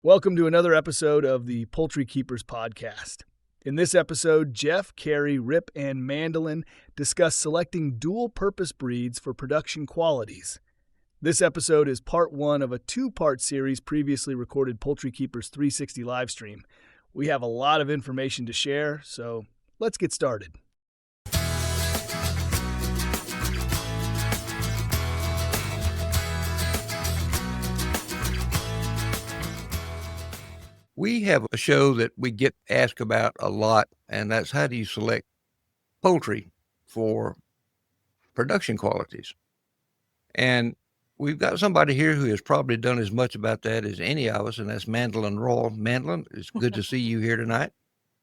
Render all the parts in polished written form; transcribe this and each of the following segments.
Welcome to another episode of the Poultry Keepers Podcast. In this episode, Jeff, Carey, Rip, and Mandelyn discuss selecting dual-purpose breeds for production qualities. This episode is part one of a two-part series previously recorded Poultry Keepers 360 livestream. We have a lot of information to share, so let's get started. We have a show that we get asked about a lot, and that's how do you select poultry for production qualities? And we've got somebody here who has probably done as much about that as any of us, and that's Mandelyn Royal. Mandelyn, it's good to see you here tonight.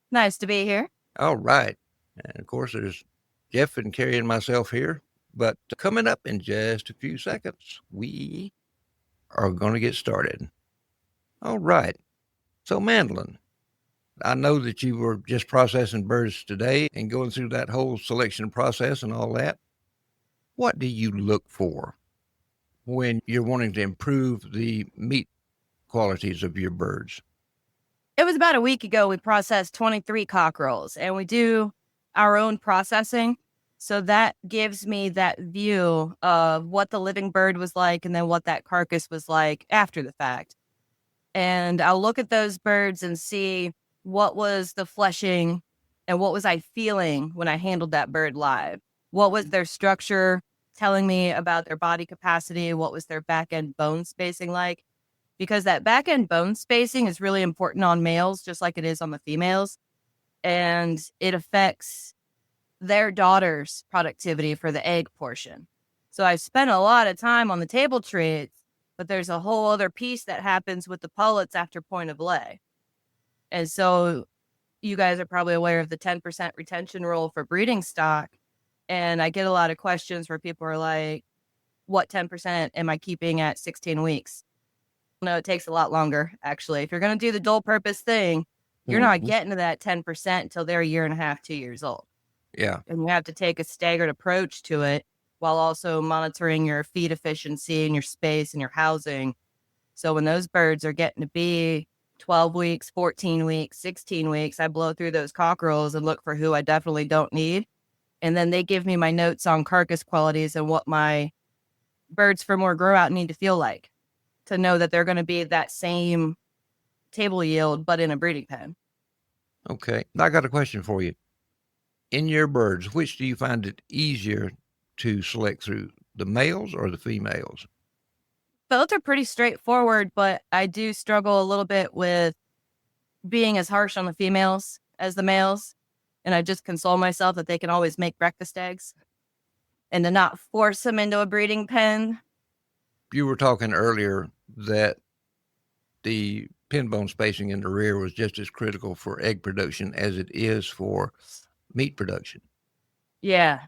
Nice to be here. All right. And of course, there's Jeff and Carey and myself here. But coming up in just a few seconds, we are going to get started. All right. So, Mandelyn, I know that you were just processing birds today and going through that whole selection process and all that. What do you look for when you're wanting to improve the meat qualities of your birds? It was about a week ago we processed 23 cockerels, and we do our own processing. So that gives me that view of what the living bird was like and then what that carcass was like after the fact. And I'll look at those birds and see what was the fleshing and what was I feeling when I handled that bird live. What was their structure telling me about their body capacity? What was their back end bone spacing like? Because that back end bone spacing is really important on males, just like it is on the females. And it affects their daughter's productivity for the egg portion. So I've spent a lot of time on the table traits. But there's a whole other piece that happens with the pullets after point of lay. And so you guys are probably aware of the 10% retention rule for breeding stock. And I get a lot of questions where people are like, what 10% am I keeping at 16 weeks? No, it takes a lot longer, actually. If you're going to do the dual purpose thing, you're not getting to that 10% until they're a year and a half, 2 years old. Yeah. And you have to take a staggered approach to it, while also monitoring your feed efficiency and your space and your housing. So when those birds are getting to be 12 weeks, 14 weeks, 16 weeks, I blow through those cockerels and look for who I definitely don't need. And then they give me my notes on carcass qualities and what my birds for more grow out need to feel like to know that they're going to be that same table yield, but in a breeding pen. Okay. I got a question for you. In your birds, which do you find it easier to select through, the males or the females? Both are pretty straightforward, but I do struggle a little bit with being as harsh on the females as the males. And I just console myself that they can always make breakfast eggs and to not force them into a breeding pen. You were talking earlier that the pin bone spacing in the rear was just as critical for egg production as it is for meat production. Yeah.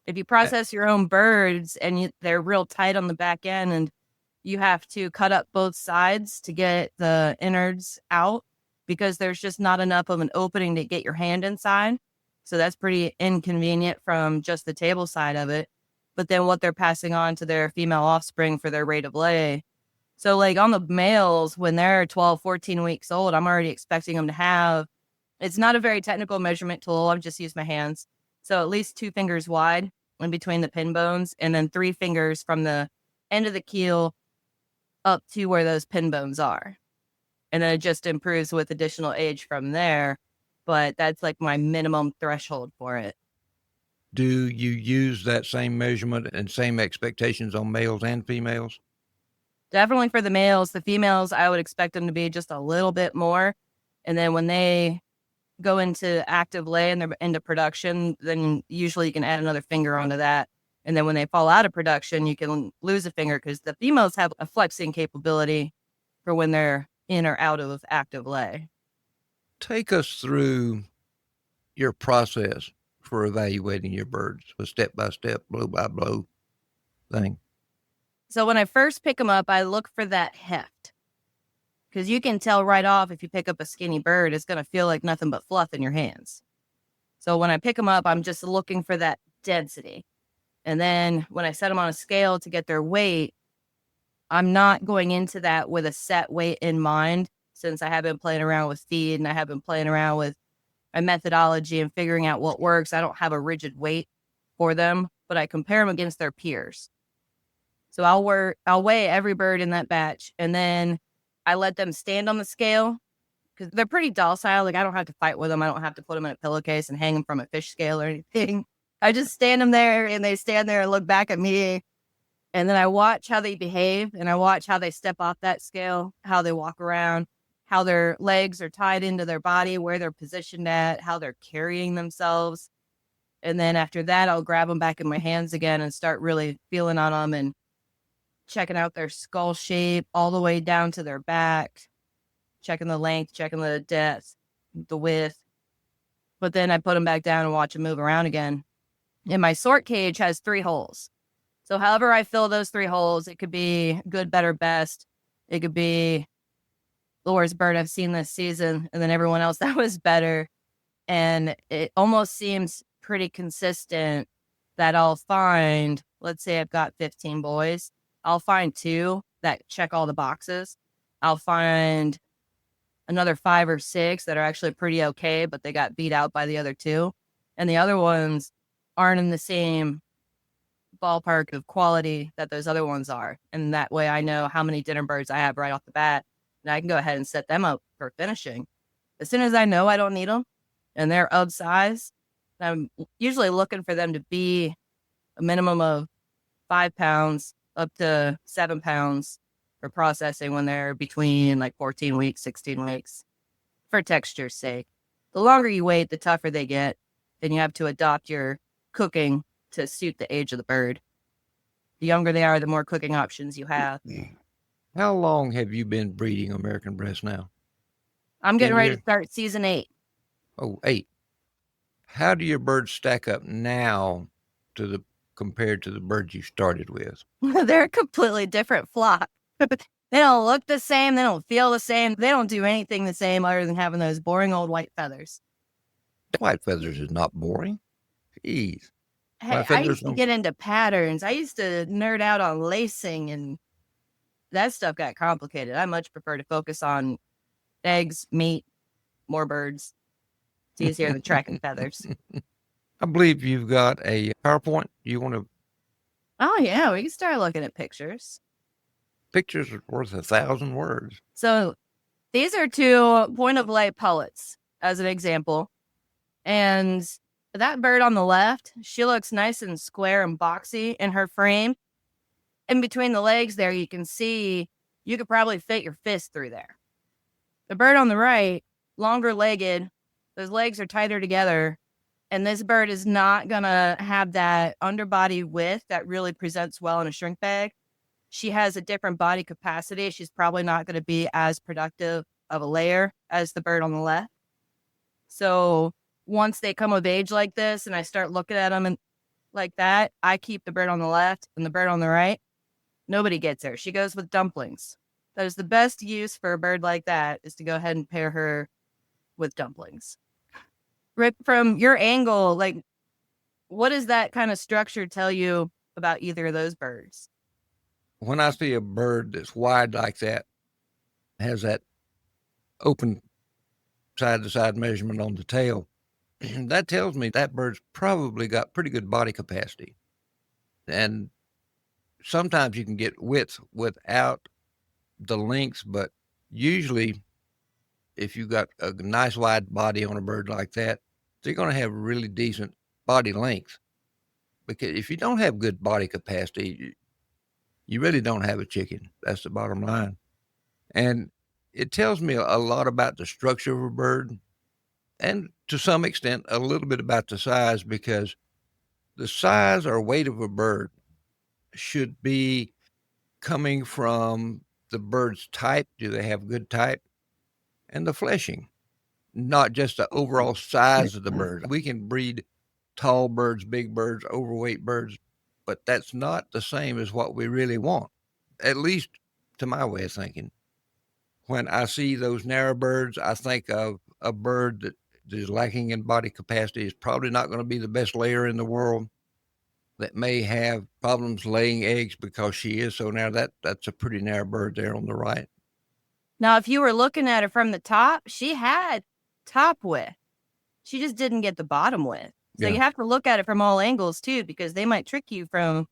If you process your own birds and they're real tight on the back end and you have to cut up both sides to get the innards out because there's just not enough of an opening to get your hand inside. So that's pretty inconvenient from just the table side of it. But then what they're passing on to their female offspring for their rate of lay. So like on the males, when they're 12, 14 weeks old, I'm already expecting them to have, it's not a very technical measurement tool. I've just used my hands. So at least 2 fingers wide in between the pin bones, and then 3 fingers from the end of the keel up to where those pin bones are. And then it just improves with additional age from there. But that's like my minimum threshold for it. Do you use that same measurement and same expectations on males and females? Definitely for the males. The females, I would expect them to be just a little bit more. And then when they go into active lay and they're into production, then usually you can add another finger onto that. And then when they fall out of production, you can lose a finger because the females have a flexing capability for when they're in or out of active lay. Take us through your process for evaluating your birds, a step-by-step, blow-by-blow thing. So when I first pick them up, I look for that heft. Because you can tell right off if you pick up a skinny bird, it's going to feel like nothing but fluff in your hands. So when I pick them up, I'm just looking for that density. And then when I set them on a scale to get their weight, I'm not going into that with a set weight in mind. since I have been playing around with feed and I have been playing around with my methodology and figuring out what works. I don't have a rigid weight for them, but I compare them against their peers. So I'll weigh every bird in that batch, and then I let them stand on the scale because they're pretty docile. Like, I don't have to fight with them. I don't have to put them in a pillowcase and hang them from a fish scale or anything. I just stand them there, and they stand there and look back at me. And then I watch how they behave, and I watch how they step off that scale, how they walk around, how their legs are tied into their body, where they're positioned at, how they're carrying themselves. And then after that, I'll grab them back in my hands again and start really feeling on them and checking out their skull shape all the way down to their back, checking the length, checking the depth, the width. But then I put them back down and watch them move around again. And my sort cage has 3 holes. So however I fill those 3 holes, it could be good, better, best. It could be the worst bird I've seen this season, and then everyone else that was better. And it almost seems pretty consistent that I'll find, let's say I've got 15 boys, I'll find 2 that check all the boxes. I'll find another 5 or 6 that are actually pretty okay, but they got beat out by the other 2. And the other ones aren't in the same ballpark of quality that those other ones are. And that way I know how many dinner birds I have right off the bat, and I can go ahead and set them up for finishing. As soon as I know I don't need them and they're of size, I'm usually looking for them to be a minimum of 5 pounds up to 7 pounds for processing when they're between like 14 weeks, 16 weeks, for texture's sake. The longer you wait, the tougher they get. Then you have to adopt your cooking to suit the age of the bird. The younger they are, the more cooking options you have. How long have you been breeding American Bresse now? I'm getting ready to start season 8. Oh, 8. How do your birds stack up now compared to the birds you started with? They're a completely different flock. They don't look the same. They don't feel the same. They don't do anything the same other than having those boring old white feathers. White feathers is not boring. Jeez. Hey, I used to get into patterns. I used to nerd out on lacing, and that stuff got complicated. I much prefer to focus on eggs, meat, more birds. It's easier than tracking feathers. I believe you've got a PowerPoint. You want to? Oh, yeah. We can start looking at pictures. Pictures are worth 1,000 words. So these are 2 point-of-lay pullets, as an example. And that bird on the left, she looks nice and square and boxy in her frame. In between the legs there, you can see you could probably fit your fist through there. The bird on the right, longer legged, those legs are tighter together. And this bird is not going to have that underbody width that really presents well in a shrink bag. She has a different body capacity. She's probably not going to be as productive of a layer as the bird on the left. So once they come of age like this and I start looking at them and like that, I keep the bird on the left and the bird on the right. Nobody gets her. She goes with dumplings. That is the best use for a bird like that, is to go ahead and pair her with dumplings. Rip, from your angle, like, what does that kind of structure tell you about either of those birds? When I see a bird that's wide like that, has that open side-to-side measurement on the tail, that tells me that bird's probably got pretty good body capacity. And sometimes you can get width without the length, but usually if you've got a nice wide body on a bird like that, they're going to have really decent body length. Because if you don't have good body capacity, you really don't have a chicken. That's the bottom line. And it tells me a lot about the structure of a bird, and to some extent, a little bit about the size, because the size or weight of a bird should be coming from the bird's type. Do they have good type? And the fleshing, not just the overall size of the bird. We can breed tall birds, big birds, overweight birds, but that's not the same as what we really want, at least to my way of thinking. When I see those narrow birds, I think of a bird that is lacking in body capacity, is probably not going to be the best layer in the world, that may have problems laying eggs because she is so narrow. That's a pretty narrow bird there on the right. Now, if you were looking at it from the top, she had top width. She just didn't get the bottom width. So you have to look at it from all angles too, because they might trick you from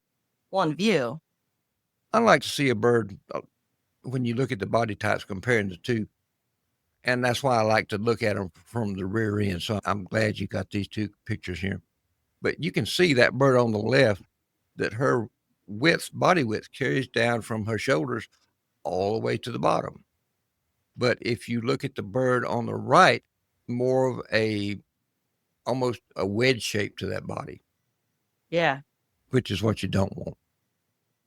one view. I like to see a bird when you look at the body types comparing the two. And that's why I like to look at them from the rear end. So I'm glad you got these two pictures here. But you can see that bird on the left, that her body width carries down from her shoulders all the way to the bottom. But if you look at the bird on the right, more of almost a wedge shape to that body. Yeah. Which is what you don't want.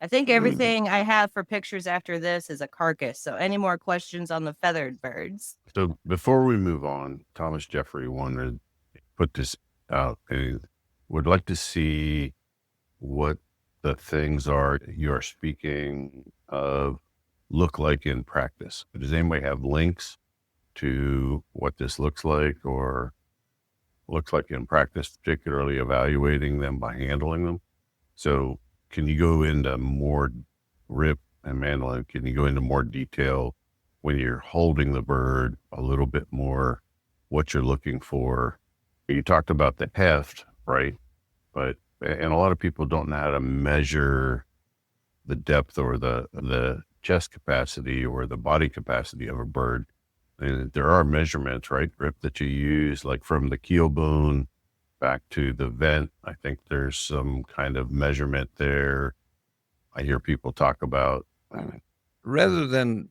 I think everything I have for pictures after this is a carcass. So any more questions on the feathered birds? So before we move on, Thomas Jeffrey wanted to put this out and would like to see what the things are you are speaking of look like in practice. Does anybody have links to what this looks like or looks like in practice, particularly evaluating them by handling them? So can you go into more, Rip and Mandelyn, can you go into more detail when you're holding the bird a little bit more, what you're looking for? You talked about the heft, right? And a lot of people don't know how to measure the depth or the chest capacity or the body capacity of a bird. And there are measurements, right, Rip, that you use, like from the keel bone back to the vent. I think there's some kind of measurement there. I hear people talk about. Rather than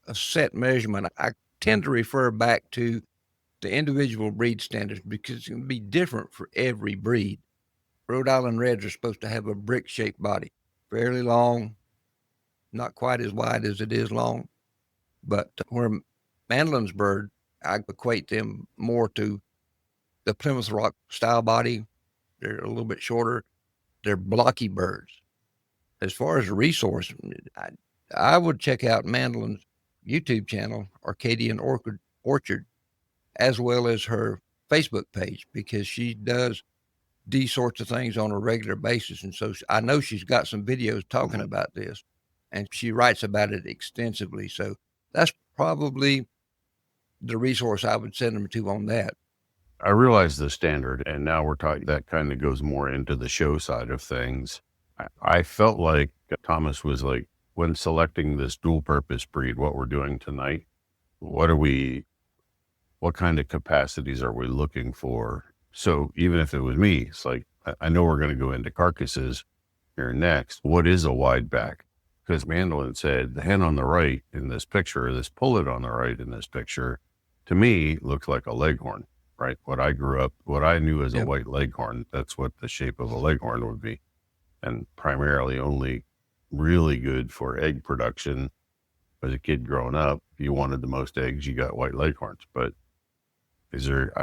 a set measurement, I tend to refer back to the individual breed standards because it's going to be different for every breed. Rhode Island Reds are supposed to have a brick-shaped body, fairly long, not quite as wide as it is long. But where Mandelyn's bird, I equate them more to the Plymouth Rock style body. They're a little bit shorter. They're blocky birds. As far as a resource, I would check out Mandelyn's YouTube channel, Arcadian Orchard, as well as her Facebook page, because she does these sorts of things on a regular basis. And so I know she's got some videos talking about this, and she writes about it extensively. So that's probably the resource I would send them to on that. I realize the standard, and now we're talking, that kind of goes more into the show side of things. I felt like Thomas was like, when selecting this dual purpose breed, what we're doing tonight, what kind of capacities are we looking for? So even if it was me, it's like, I know we're going to go into carcasses here next. What is a wide back? Because Mandelyn said the hen on the right in this picture, this pullet on the right in this picture, to me looks like a leghorn, right? What I knew as a white leghorn, that's what the shape of a leghorn would be. And primarily only really good for egg production. As a kid growing up, if you wanted the most eggs, you got white leghorns. But is there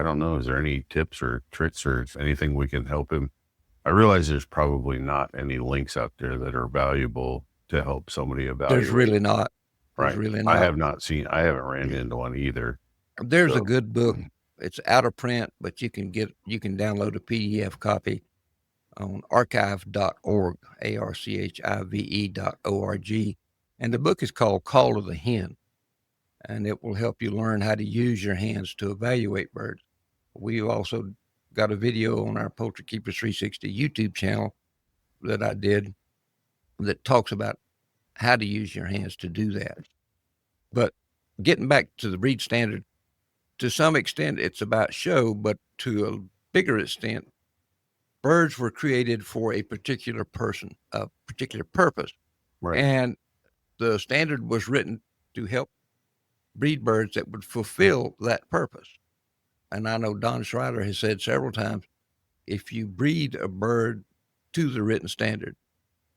any tips or tricks or anything we can help him? I realize there's probably not any links out there that are valuable to help somebody evaluate. There's really not. Right. Really not. I haven't ran into one either. There's a good book. It's out of print, but you can download a PDF copy on archive.org, archive.org. And the book is called Call of the Hen, and it will help you learn how to use your hands to evaluate birds. We've also got a video on our Poultry Keepers 360 YouTube channel that I did that talks about how to use your hands to do that. But getting back to the breed standard, to some extent it's about show, but to a bigger extent, birds were created for a particular person, a particular purpose. Right. And the standard was written to help breed birds that would fulfill that purpose. And I know Don Schreider has said several times, if you breed a bird to the written standard,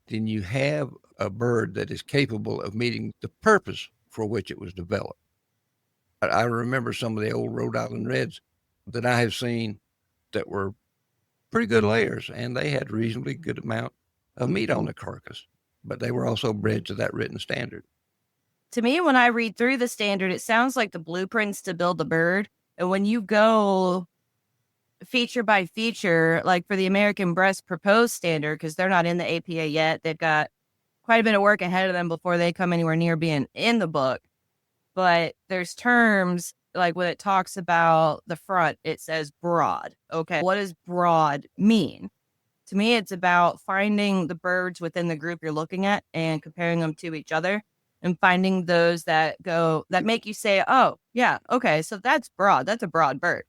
then you have a bird that is capable of meeting the purpose for which it was developed. I remember some of the old Rhode Island Reds that I have seen that were pretty good layers, and they had reasonably good amount of meat on the carcass, but they were also bred to that written standard. To me, when I read through the standard, it sounds like the blueprints to build a bird. And when you go feature by feature, like for the American Bresse proposed standard, because they're not in the APA yet, they've got quite a bit of work ahead of them before they come anywhere near being in the book. but there's terms like when it talks about the front, it says broad. Okay. What does broad mean? To me, it's about finding the birds within the group you're looking at and comparing them to each other and finding those that make you say, oh, yeah, okay, so that's broad. That's a broad bird.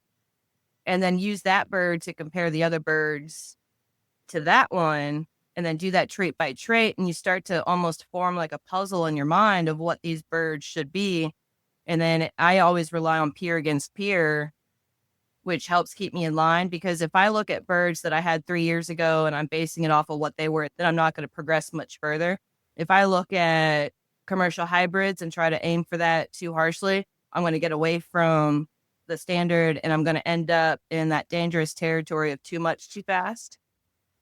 And then use that bird to compare the other birds to that one, and then do that trait by trait. And you start to almost form like a puzzle in your mind of what these birds should be. And then I always rely on peer against peer, which helps keep me in line, because if I look at birds that I had 3 years ago and I'm basing it off of what they were, then I'm not going to progress much further. If I look at commercial hybrids and try to aim for that too harshly, I'm going to get away from the standard, and I'm going to end up in that dangerous territory of too much too fast,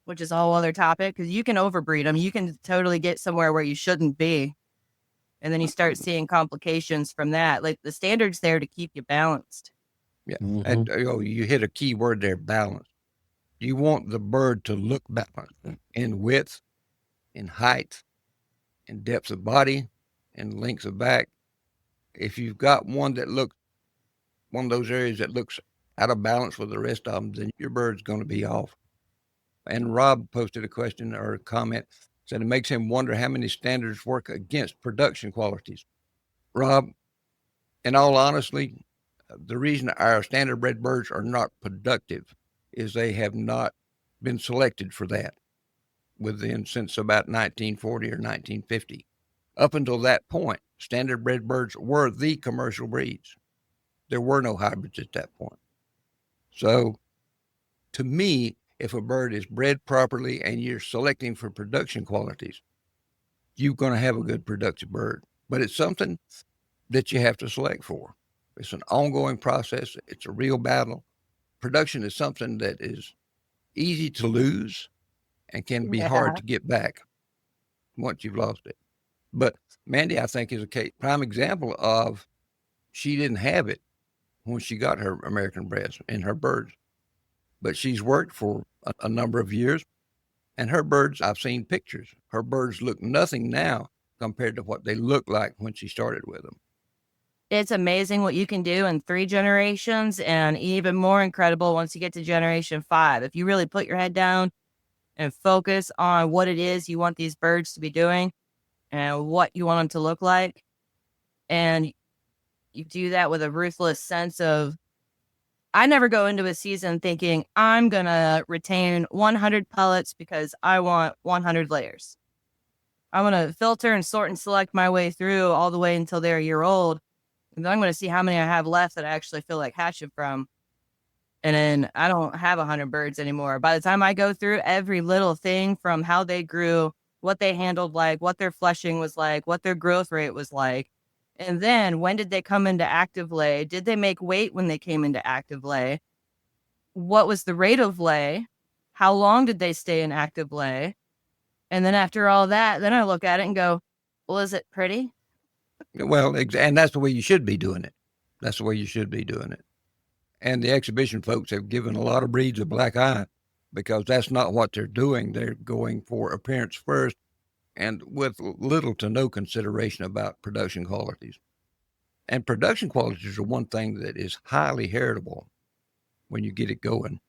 which is a whole other topic, because you can overbreed them. You can totally get somewhere where you shouldn't be. And then you start seeing complications from that. Like, the standard's there to keep you balanced. Yeah. And you hit a key word there, balance. You want the bird to look balanced in width, in height, in depth of body, in length of back. If you've got one of those areas that looks out of balance with the rest of them, then your bird's going to be off. And Rob posted a question or a comment, said it makes him wonder how many standards work against production qualities. Rob, in all honesty, the reason our standard bred birds are not productive is they have not been selected for that since about 1940 or 1950. Up until that point, standard bred birds were the commercial breeds. There were no hybrids at that point. So to me, if a bird is bred properly and you're selecting for production qualities, you're going to have a good productive bird. But it's something that you have to select for. It's an ongoing process. It's a real battle. Production is something that is easy to lose and can be hard to get back once you've lost it. But Mandy, I think, is a prime example of she didn't have it when she got her American Bresse in her birds. But she's worked for a number of years, and her birds, I've seen pictures. Her birds look nothing now compared to what they looked like when she started with them. It's amazing what you can do in 3 generations, and even more incredible once you get to generation 5. If you really put your head down and focus on what it is you want these birds to be doing and what you want them to look like, and you do that with a ruthless sense of, I never go into a season thinking I'm going to retain 100 pellets because I want 100 layers. I'm going to filter and sort and select my way through all the way until they're a year old. And then I'm going to see how many I have left that I actually feel like hatching from. And then I don't have 100 birds anymore. By the time I go through every little thing from how they grew, what they handled like, what their fleshing was like, what their growth rate was like. And then when did they come into active lay? Did they make weight when they came into active lay? What was the rate of lay? How long did they stay in active lay? And then after all that, then I look at it and go, well, is it pretty? Well, and that's the way you should be doing it. That's the way you should be doing it. And the exhibition folks have given a lot of breeds a black eye because that's not what they're doing. They're going for appearance first and with little to no consideration about production qualities. And production qualities are one thing that is highly heritable when you get it going.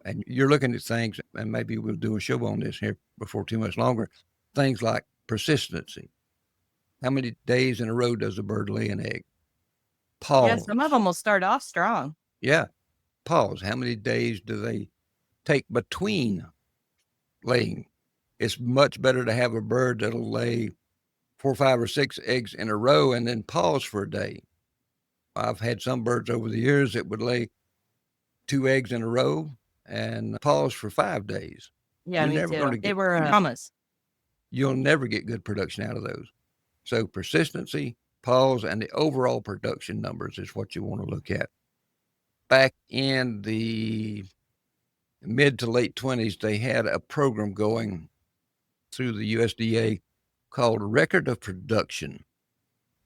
And you're looking at things, and maybe we'll do a show on this here before too much longer, things like persistency. How many days in a row does a bird lay an egg? Pause. Yeah, some of them will start off strong. Yeah. Pause. How many days do they take between laying? It's much better to have a bird that'll lay 4, 5, or 6 eggs in a row and then pause for a day. I've had some birds over the years that would lay 2 eggs in a row and pause for 5 days. Yeah, me too. They were mamas. You'll never get good production out of those. So persistency, pause, and the overall production numbers is what you want to look at. Back in the mid to late 20s, they had a program going through the USDA called Record of Production.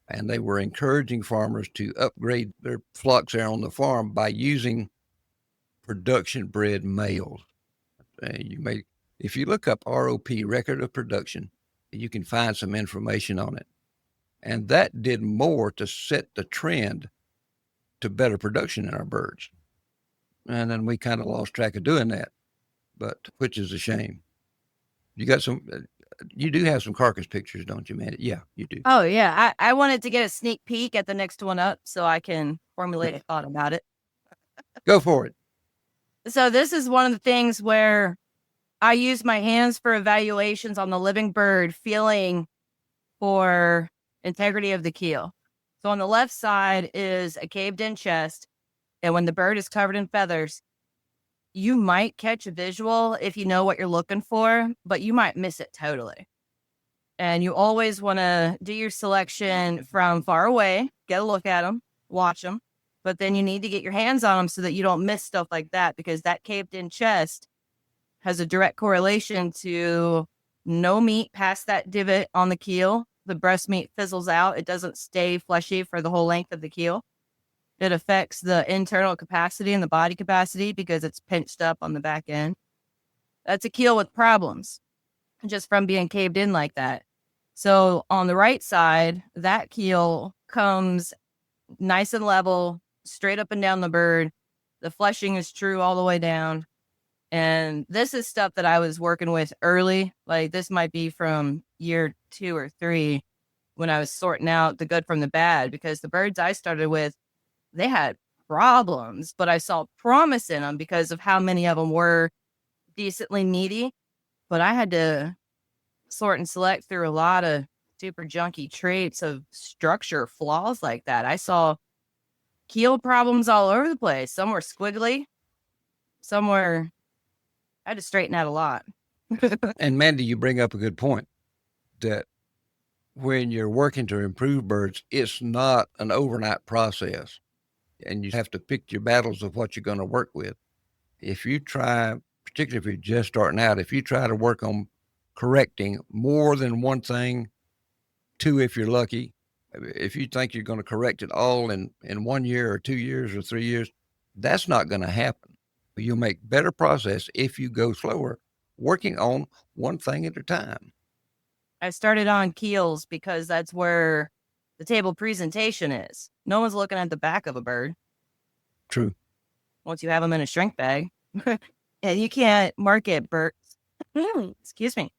And they were encouraging farmers to upgrade their flocks there on the farm by using production bred males. If you look up ROP, Record of Production, you can find some information on it. And that did more to set the trend to better production in our birds. And then we kind of lost track of doing that, but which is a shame. You do have some carcass pictures, don't you, man? Yeah, you do. Oh, yeah. I wanted to get a sneak peek at the next one up so I can formulate a thought about it. Go for it. So this is one of the things where I use my hands for evaluations on the living bird, feeling for integrity of the keel. So on the left side is a caved in chest. And when the bird is covered in feathers, you might catch a visual if you know what you're looking for, but you might miss it totally. And you always want to do your selection from far away, get a look at them, watch them, but then you need to get your hands on them so that you don't miss stuff like that, because that caved in chest has a direct correlation to no meat past that divot on the keel. The breast meat fizzles out. It doesn't stay fleshy for the whole length of the keel. It affects the internal capacity and the body capacity because it's pinched up on the back end. That's a keel with problems just from being caved in like that. So on the right side, that keel comes nice and level, straight up and down the bird. The fleshing is true all the way down. And this is stuff that I was working with early. Like this might be from year 2 or 3 when I was sorting out the good from the bad, because the birds I started with, they had problems, but I saw promise in them because of how many of them were decently meaty. But I had to sort and select through a lot of super junky traits of structure flaws like that. I saw keel problems all over the place. Some were squiggly, some were, I had to straighten out a lot. And Mandy, you bring up a good point that when you're working to improve birds, it's not an overnight process. And you have to pick your battles of what you're going to work with. If you try, particularly if you're just starting out, if you try to work on correcting more than one thing, 2 if you're lucky, if you think you're going to correct it all in 1 year or 2 years or 3 years, that's not going to happen. You'll make better progress if you go slower, working on one thing at a time. I started on keels because that's where the table presentation is. No one's looking at the back of a bird. True. Once you have them in a shrink bag. And you can't market birds. Excuse me.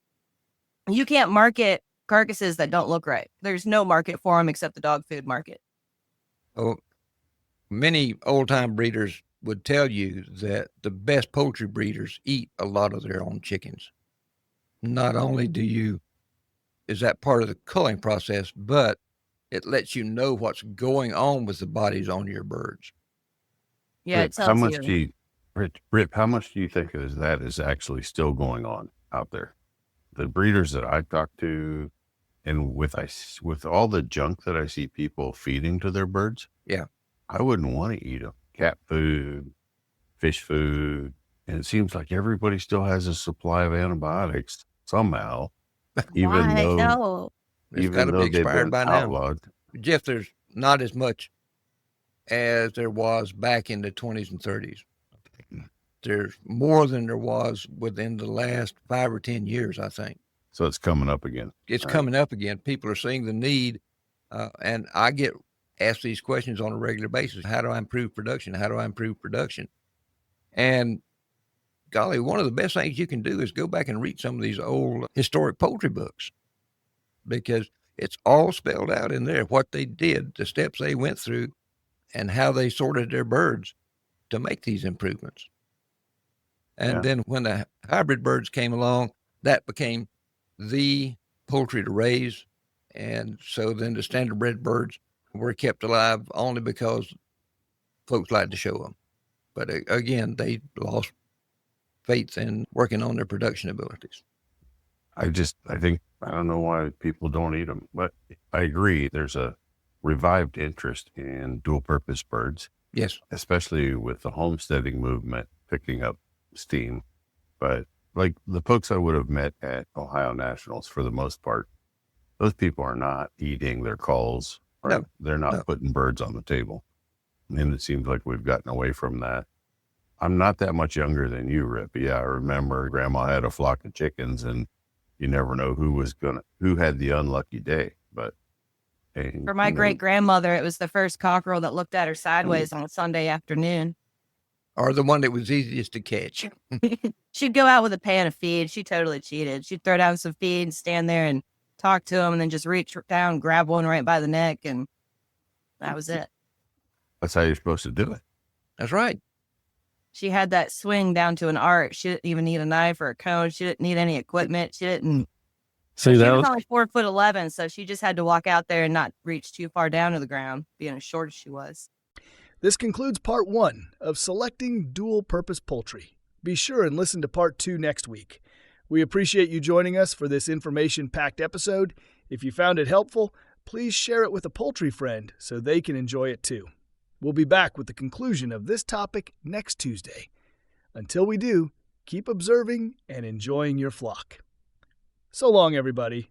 You can't market carcasses that don't look right. There's no market for them except the dog food market. Oh, many old-time breeders would tell you that the best poultry breeders eat a lot of their own chickens. Not only is that part of the culling process, but it lets you know what's going on with the bodies on your birds. Yeah, Rip, it tells you. Rip, how much do you think that is actually still going on out there? The breeders that I talk to, and with all the junk that I see people feeding to their birds, yeah, I wouldn't want to eat them. Cat food, fish food, and it seems like everybody still has a supply of antibiotics somehow, even though it's got to be expired by outlawed. Now. Jeff, there's not as much as there was back in the 20s and 30s. There's more than there was within the last 5 or 10 years, I think. So it's coming up again. It's coming up again. People are seeing the need, and I get asked these questions on a regular basis. How do I improve production? How do I improve production? And golly, one of the best things you can do is go back and read some of these old historic poultry books, because it's all spelled out in there, what they did, the steps they went through, and how they sorted their birds to make these improvements. And then when the hybrid birds came along, that became the poultry to raise. And so then the standard bred birds were kept alive only because folks liked to show them. But again, they lost faith in working on their production abilities. I don't know why people don't eat them, but I agree. There's a revived interest in dual purpose birds. Yes. Especially with the homesteading movement picking up steam. But like the folks I would have met at Ohio Nationals, for the most part, those people are not eating their culls. No, they're not putting birds on the table. And it seems like we've gotten away from that. I'm not that much younger than you, Rip. Yeah, I remember Grandma had a flock of chickens, and you never know who had the unlucky day. But For my great-grandmother, it was the first cockerel that looked at her sideways on a Sunday afternoon. Or the one that was easiest to catch. She'd go out with a pan of feed. She totally cheated. She'd throw down some feed and stand there and talk to him and then just reach down, grab one right by the neck, and that was it. That's how you're supposed to do it. That's right. She had that swing down to an art. She didn't even need a knife or a cone. She didn't need any equipment. She didn't. See, She that was was only 4'11", so she just had to walk out there and not reach too far down to the ground, being as short as she was. This concludes part 1 of selecting dual-purpose poultry. Be sure and listen to part 2 next week. We appreciate you joining us for this information-packed episode. If you found it helpful, please share it with a poultry friend so they can enjoy it too. We'll be back with the conclusion of this topic next Tuesday. Until we do, keep observing and enjoying your flock. So long, everybody.